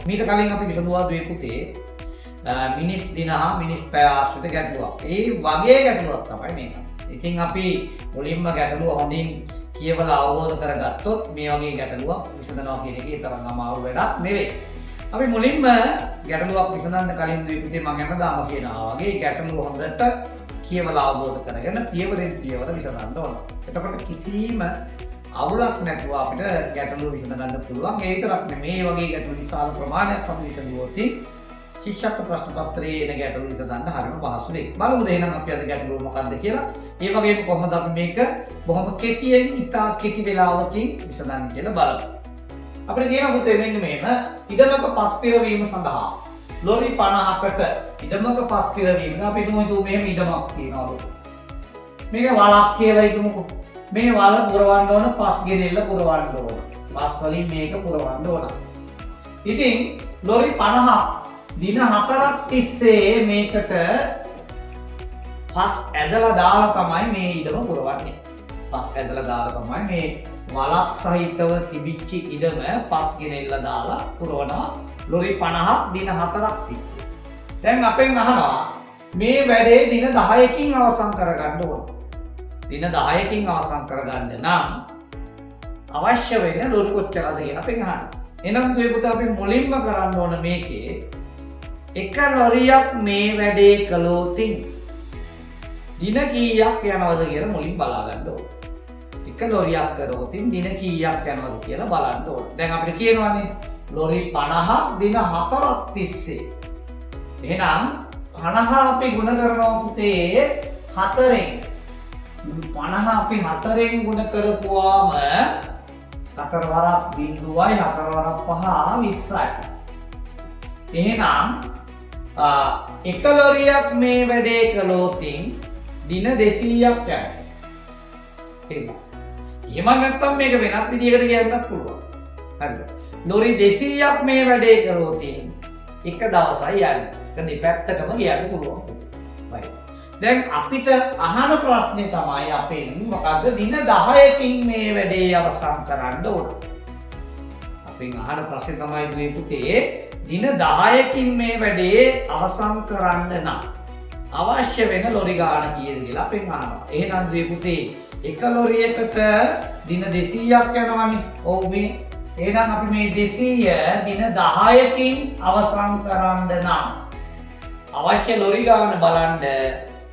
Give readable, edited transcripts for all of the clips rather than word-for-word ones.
මීට කලින් අපි විසඳුවා දුවේ පුතේ මිනිස් දින හා මිනිස් පැය ආශ්‍රිත ගැටලුවක්. ඒ වගේ ගැටලුවක් තමයි මේක. ඉතින් අපි මුලින්ම ගැටලුව හොඳින් කියවලා අවබෝධ කරගත්තොත් මේ වගේ ගැටලුවක් විසඳනවා කියන එක තරම් අමාරු වැඩක් නෙවෙයි. අපි මුලින්ම ගැටලුවක් විසඳන්න කලින් දුවේ පුතේ මම හැමදාම කියනවා වගේ ගැටලුව හොඳට කියවලා අවබෝධ කරගෙන පියවරෙන් පියවර විසඳන්න ඕන. එතකොට කිසිම අවුලක් නැතුව අපිට ගැටලුව විසඳගන්න පුළුවන්. ඒ විතරක් නෙමෙයි මේ වගේ ගැටලු විශාල ප්‍රමාණයක් අපි විසඳුවොත් ශිෂ්‍යත්ව ප්‍රශ්න පත්‍රයේ එන ගැටලු විසඳන්න හරිම පහසු වෙයි. බලමුද එහෙනම් අපි අද ගැටලුව මොකක්ද කියලා. ඒ වගේම කොහොමද අපි මේක බොහොම කෙටියෙන් ඉතා කෙටි වෙලාවකින් විසඳන්නේ කියලා බලමු. අපිට කියනවා පුතේ මෙන්න මේම ඉදමක පස් පිරවීම සඳහා ලොරි 50කට ඉදමක පස් පිරවීම අපි හිතමු මෙහෙම ඉදමක් තියනවා. මේක වලක් කියලා හිතමුකෝ. මේ වල පුරවන්න ඕන පස් ගෙනෙල්ල පුරවන්න ඕන. පස් වලින් මේක පුරවන්න ඕන. ඉතින් ලොරි 50ක් දින 4ක් තිස්සේ මේකට පස් ඇදලා දාලා තමයි මේ ඉඩම පුරවන්නේ. පස් ඇදලා දාලා තමයි මේ වලක් සහිතව තිබිච්ච ඉඩම පස් ගෙනෙල්ල දාලා පුරවනවා ලොරි 50ක් දින 4ක් තිස්සේ. දැන් අපෙන් අහනවා මේ වැඩේ දින 10කින් අවසන් කරගන්න ඕන. දින 10කින් අවසන් කරගන්න නම් අවශ්‍ය වෙන ලොරි කොච්චරද කියලා අපෙන් අහනවා. එහෙනම් මේ පුතා අපි මුලින්ම කරන්න ඕන මේකේ එක ලොරියක් මේ වැඩේ කළොත් දින කීයක් යනවද කියලා මුලින් බලා ගන්න ඕන. එක ලොරියක් කරොත් දින කීයක් යනවද කියලා බලන්න ඕන. දැන් අපිට කියනවානේ ලොරි 50ක් දින 4ක් තිස්සේ. එහෙනම් 50 අපි ගුණ කරනවා පුතේ 4ෙන්. 50 අපි 4ෙන් ගුණ කරපුවාම 4 වරක් 0යි 4 වරක් 5 20යි. එහෙනම් එක ලොරියක් මේ වැඩේ කළොත් දින 200ක් යනවා. එහෙම නැත්නම් මේක වෙනත් විදිහකට කියන්නත් පුළුවන්. හරිද? ලොරි 200ක් මේ වැඩේ කළොත් එක දවසයි යන්නේ. ඒක දෙපැත්තටම කියන්න පුළුවන්. right. දැන් අපිට අහන ප්‍රශ්නේ තමයි අපෙන් මොකද්ද දින 10කින් මේ වැඩේ අවසන් කරන්න ඕන. අපෙන් අහන ප්‍රශ්නේ තමයි දුවේ පුතේ දින 10කින් මේ වැඩේ අවසන් කරන්න නම් අවශ්‍ය වෙන ලොරි ගාන කීයද කියලා අපෙන් අහනවා. එහෙනම් දුවේ පුතේ එක ලොරියකට දින 200ක් යනවානේ. ඔව් මේ එහෙනම් අපි මේ 200 දින 10කින් අවසන් කරන්න නම් අවශ්‍ය ලොරි ගාන බලන්න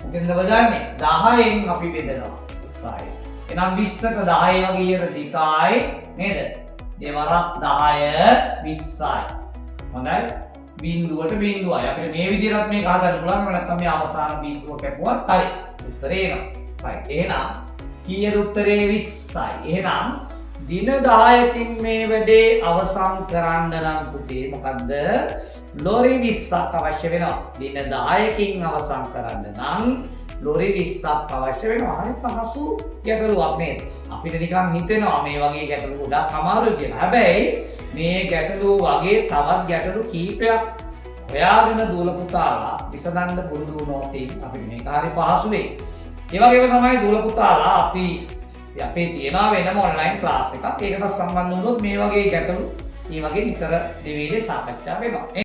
මොකෙන්ද බෙදන්නේ? 10න් අපි බෙදනවා. right. එහෙනම් 20ට 10 වගේ දිකයි නේද? දෙවරක් 10 20යි. හොඳයි. බිංදුවට බිංදුවයි. අපිට මේ විදිහට මේක හදන්න පුළුවන්. නැත්නම් මේ අවසාන බිංදුව කැපුවත් හරි. උත්තරේ එනවා. right. එහෙනම් කීයද උත්තරේ 20යි. එහෙනම් දින 10කින් මේ වැඩේ අවසන් කරන්න නම් පුතේ මොකද්ද? ලොරි 20ක් අවශ්‍ය වෙනවා. දින 10කින් අවසන් කරන්න නම් ලොරි 20ක් අවශ්‍ය වෙනවා. හරි පහසු ගැටලුවක් නේද? අපිට නිකන් හිතෙනවා මේ වගේ ගැටලු ගොඩක් අමාරුයි කියලා. හැබැයි මේ ගැටලුව වගේ තවත් ගැටලු කීපයක් හොයාගෙන දුවල පුතාලා විසඳන්න පුරුදු වුණොත් අපිට මේක හරි පහසු වෙයි. ඒ වගේම තමයි දුවල පුතාලා අපි අපේ තියෙනවා වෙනම ඔන්ලයින් ක්ලාස් එකක්. ඒකට සම්බන්ධ වුණොත් මේ වගේ ගැටලු මේ වගේ නිතර දෙවිලේ සාකච්ඡා වෙනවා.